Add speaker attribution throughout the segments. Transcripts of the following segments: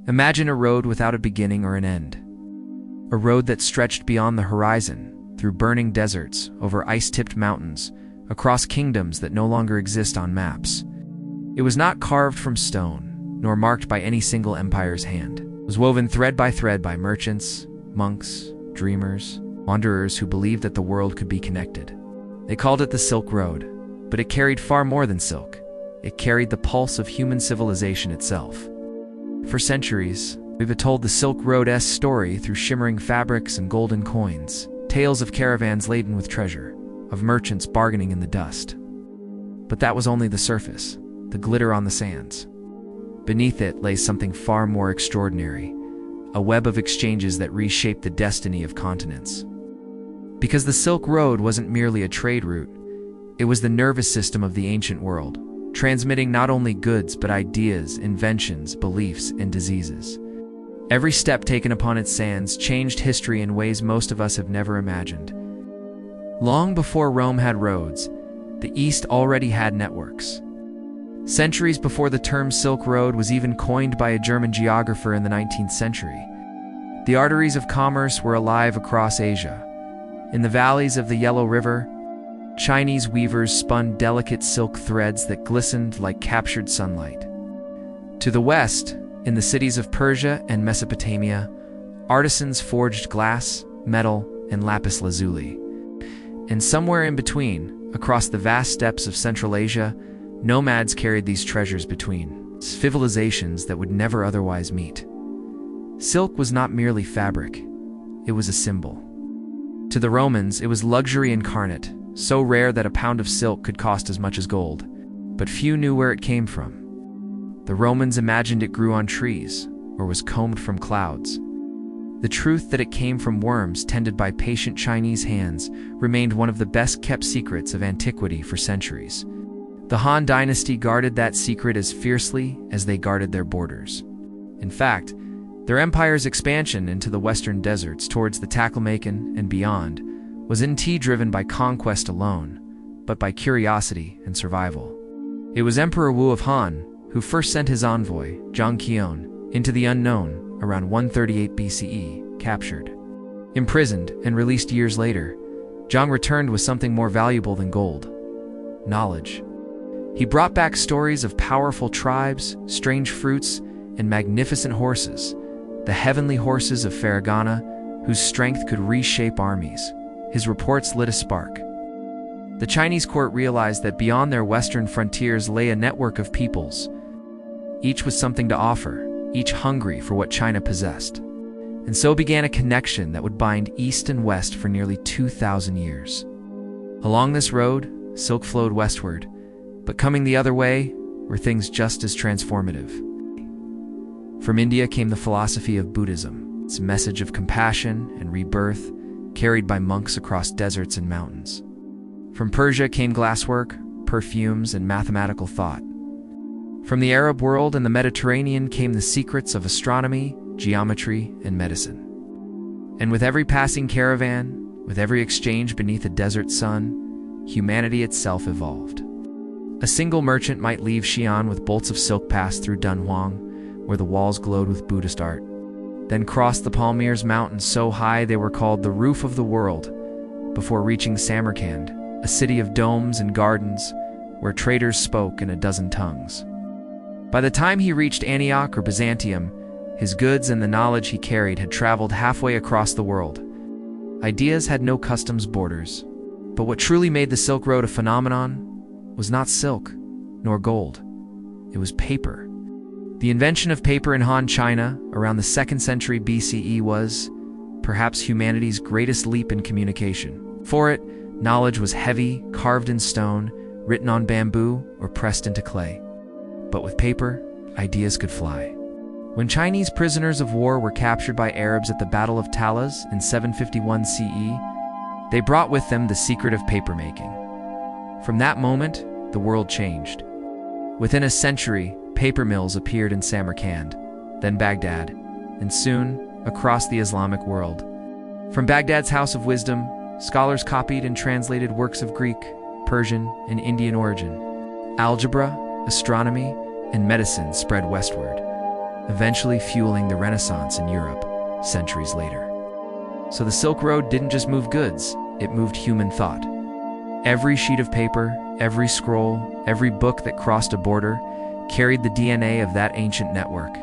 Speaker 1: Imagine a road without a beginning or an end. A road that stretched beyond the horizon, through burning deserts, over ice-tipped mountains, across kingdoms that no longer exist on maps. It was not carved from stone, nor marked by any single empire's hand. It was woven thread by merchants, monks, dreamers, wanderers who believed that the world could be connected. They called it the Silk Road, but it carried far more than silk. It carried the pulse of human civilization itself. For centuries, we've told the Silk Road's story through shimmering fabrics and golden coins, tales of caravans laden with treasure, of merchants bargaining in the dust. But that was only the surface, the glitter on the sands. Beneath it lay something far more extraordinary, a web of exchanges that reshaped the destiny of continents. Because the Silk Road wasn't merely a trade route, it was the nervous system of the ancient world, transmitting not only goods but ideas, inventions, beliefs, and diseases. Every step taken upon its sands changed history in ways most of us have never imagined. Long before Rome had roads, the East already had networks. Centuries before the term Silk Road was even coined by a German geographer in the 19th century, the arteries of commerce were alive across Asia. In the valleys of the Yellow River, Chinese weavers spun delicate silk threads that glistened like captured sunlight. To the west, in the cities of Persia and Mesopotamia, artisans forged glass, metal, and lapis lazuli. And somewhere in between, across the vast steppes of Central Asia, nomads carried these treasures between civilizations that would never otherwise meet. Silk was not merely fabric, it was a symbol. To the Romans, it was luxury incarnate, so rare that a pound of silk could cost as much as gold. But few knew where it came from. The Romans imagined it grew on trees, or was combed from clouds. The truth that it came from worms tended by patient Chinese hands remained one of the best-kept secrets of antiquity for centuries. The Han dynasty guarded that secret as fiercely as they guarded their borders. In fact, their empire's expansion into the western deserts towards the Taklamakan and beyond was indeed driven by conquest alone, but by curiosity and survival. It was Emperor Wu of Han who first sent his envoy, Zhang Qian, into the unknown around 138 BCE, captured. Imprisoned and released years later, Zhang returned with something more valuable than gold: knowledge. He brought back stories of powerful tribes, strange fruits, and magnificent horses, the heavenly horses of Faragana, whose strength could reshape armies. His reports lit a spark. The Chinese court realized that beyond their western frontiers lay a network of peoples, each with something to offer, each hungry for what China possessed. And so began a connection that would bind East and West for nearly 2,000 years. Along this road, silk flowed westward, but coming the other way were things just as transformative. From India came the philosophy of Buddhism, its message of compassion and rebirth, carried by monks across deserts and mountains. From Persia came glasswork, perfumes, and mathematical thought. From the Arab world and the Mediterranean came the secrets of astronomy, geometry, and medicine. And with every passing caravan, with every exchange beneath a desert sun, humanity itself evolved. A single merchant might leave Xi'an with bolts of silk passed through Dunhuang, where the walls glowed with Buddhist art, then cross the Palmyre's mountains so high they were called the roof of the world, before reaching Samarkand, a city of domes and gardens, where traders spoke in a dozen tongues. By the time he reached Antioch or Byzantium, his goods and the knowledge he carried had traveled halfway across the world. Ideas had no customs borders, but what truly made the Silk Road a phenomenon was not silk, nor gold. It was paper. The invention of paper in Han China around the 2nd century BCE was, perhaps, humanity's greatest leap in communication. For it, knowledge was heavy, carved in stone, written on bamboo, or pressed into clay. But with paper, ideas could fly. When Chinese prisoners of war were captured by Arabs at the Battle of Talas in 751 CE, they brought with them the secret of papermaking. From that moment, the world changed. Within a century, paper mills appeared in Samarkand, then Baghdad, and soon, across the Islamic world. From Baghdad's House of Wisdom, scholars copied and translated works of Greek, Persian, and Indian origin. Algebra, astronomy, and medicine spread westward. eventually fueling the Renaissance in Europe centuries later. So the Silk Road didn't just move goods, it moved human thought. Every sheet of paper, every scroll, every book that crossed a border carried the DNA of that ancient network.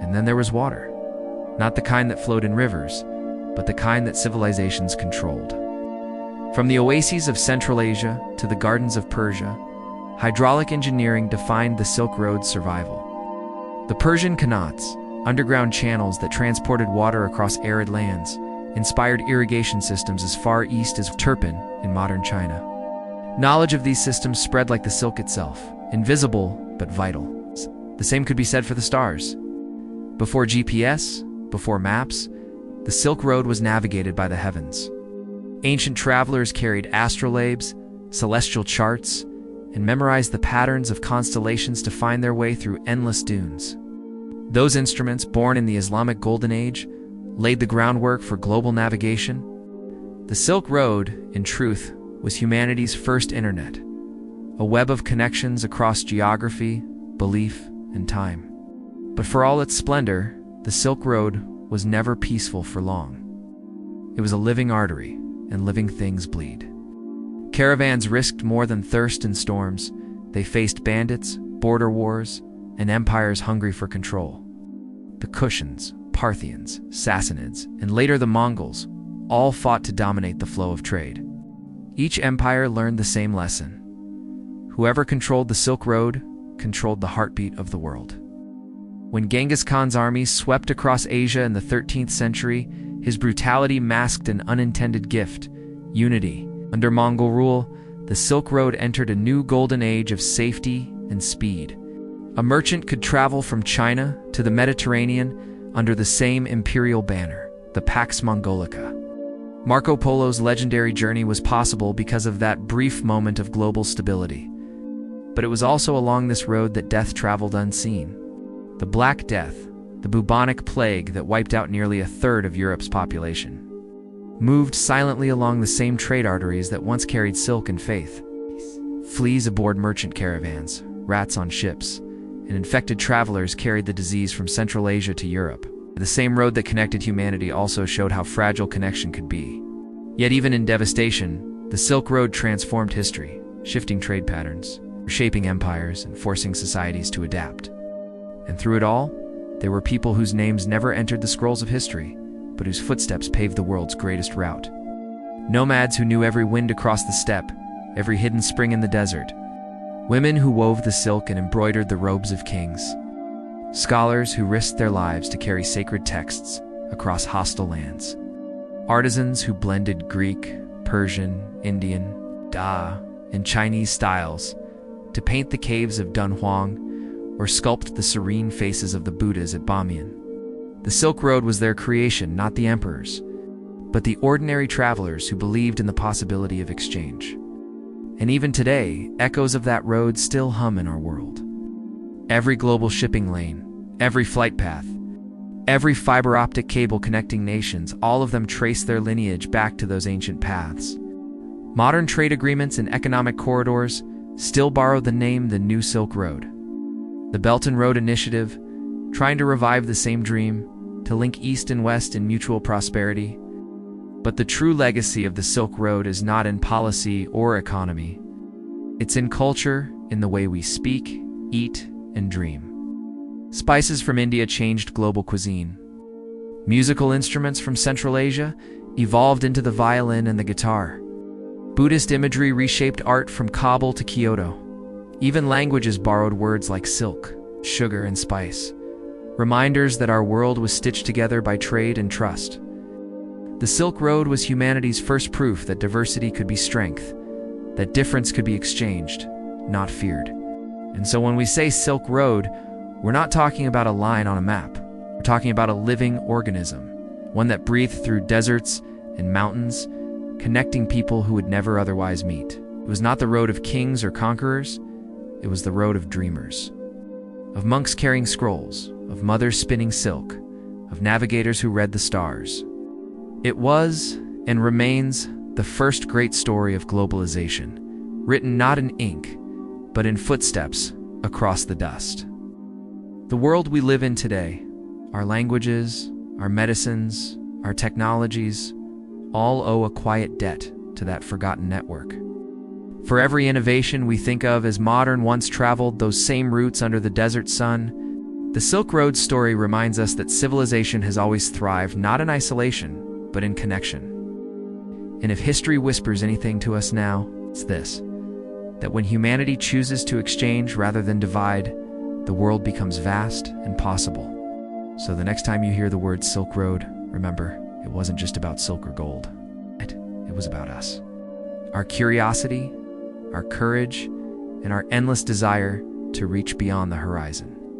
Speaker 1: And then there was water. Not the kind that flowed in rivers, but the kind that civilizations controlled. From the oases of Central Asia to the gardens of Persia, hydraulic engineering defined the Silk Road's survival. The Persian qanats, underground channels that transported water across arid lands, inspired irrigation systems as far east as Turpan in modern China. Knowledge of these systems spread like the silk itself, invisible but vital. The same could be said for the stars. Before GPS, before maps, the Silk Road was navigated by the heavens. Ancient travelers carried astrolabes, celestial charts, and memorized the patterns of constellations to find their way through endless dunes. Those instruments, born in the Islamic Golden Age, laid the groundwork for global navigation. The Silk Road, in truth, was humanity's first internet, a web of connections across geography, belief, and time. But for all its splendor, the Silk Road was never peaceful for long. It was a living artery, and living things bleed. Caravans risked more than thirst and storms. They faced bandits, border wars, and empires hungry for control. The Kushans, Parthians, Sassanids, and later the Mongols all fought to dominate the flow of trade. Each empire learned the same lesson. Whoever controlled the Silk Road controlled the heartbeat of the world. When Genghis Khan's armies swept across Asia in the 13th century, his brutality masked an unintended gift: unity. Under Mongol rule, the Silk Road entered a new golden age of safety and speed. A merchant could travel from China to the Mediterranean under the same imperial banner, the Pax Mongolica. Marco Polo's legendary journey was possible because of that brief moment of global stability. But it was also along this road that death traveled unseen. The Black Death, the bubonic plague that wiped out nearly a third of Europe's population, moved silently along the same trade arteries that once carried silk and faith. Fleas aboard merchant caravans, rats on ships, and infected travelers carried the disease from Central Asia to Europe. The same road that connected humanity also showed how fragile connection could be. Yet even in devastation, the Silk Road transformed history, shifting trade patterns, reshaping empires, and forcing societies to adapt. And through it all, there were people whose names never entered the scrolls of history, but whose footsteps paved the world's greatest route. Nomads who knew every wind across the steppe, every hidden spring in the desert. Women who wove the silk and embroidered the robes of kings. Scholars who risked their lives to carry sacred texts across hostile lands. Artisans who blended Greek, Persian, Indian, Da, and Chinese styles to paint the caves of Dunhuang or sculpt the serene faces of the Buddhas at Bamiyan. The Silk Road was their creation, not the emperors, but the ordinary travelers who believed in the possibility of exchange. And even today, echoes of that road still hum in our world. Every global shipping lane, every flight path, every fiber optic cable connecting nations, all of them trace their lineage back to those ancient paths. Modern trade agreements and economic corridors still borrow the name the New Silk Road. The Belt and Road Initiative, trying to revive the same dream, to link East and West in mutual prosperity. But the true legacy of the Silk Road is not in policy or economy. It's in culture, in the way we speak, eat, and dream. Spices from India changed global cuisine. Musical instruments from Central Asia evolved into the violin and the guitar. Buddhist imagery reshaped art from Kabul to Kyoto. Even languages borrowed words like silk, sugar, and spice. Reminders that our world was stitched together by trade and trust. The Silk Road was humanity's first proof that diversity could be strength, that difference could be exchanged, not feared. And so when we say Silk Road, we're not talking about a line on a map. We're talking about a living organism, one that breathed through deserts and mountains, connecting people who would never otherwise meet. It was not the road of kings or conquerors, it was the road of dreamers. Of monks carrying scrolls, of mothers spinning silk, of navigators who read the stars. It was, and remains, the first great story of globalization, written not in ink, but in footsteps across the dust. The world we live in today, our languages, our medicines, our technologies, all owe a quiet debt to that forgotten network. For every innovation we think of as modern once traveled those same routes under the desert sun. The Silk Road story reminds us that civilization has always thrived not in isolation, but in connection. And if history whispers anything to us now, it's this: that when humanity chooses to exchange rather than divide, the world becomes vast and possible. So the next time you hear the word Silk Road, remember, it wasn't just about silk or gold. It was about us. Our curiosity, our courage, and our endless desire to reach beyond the horizon.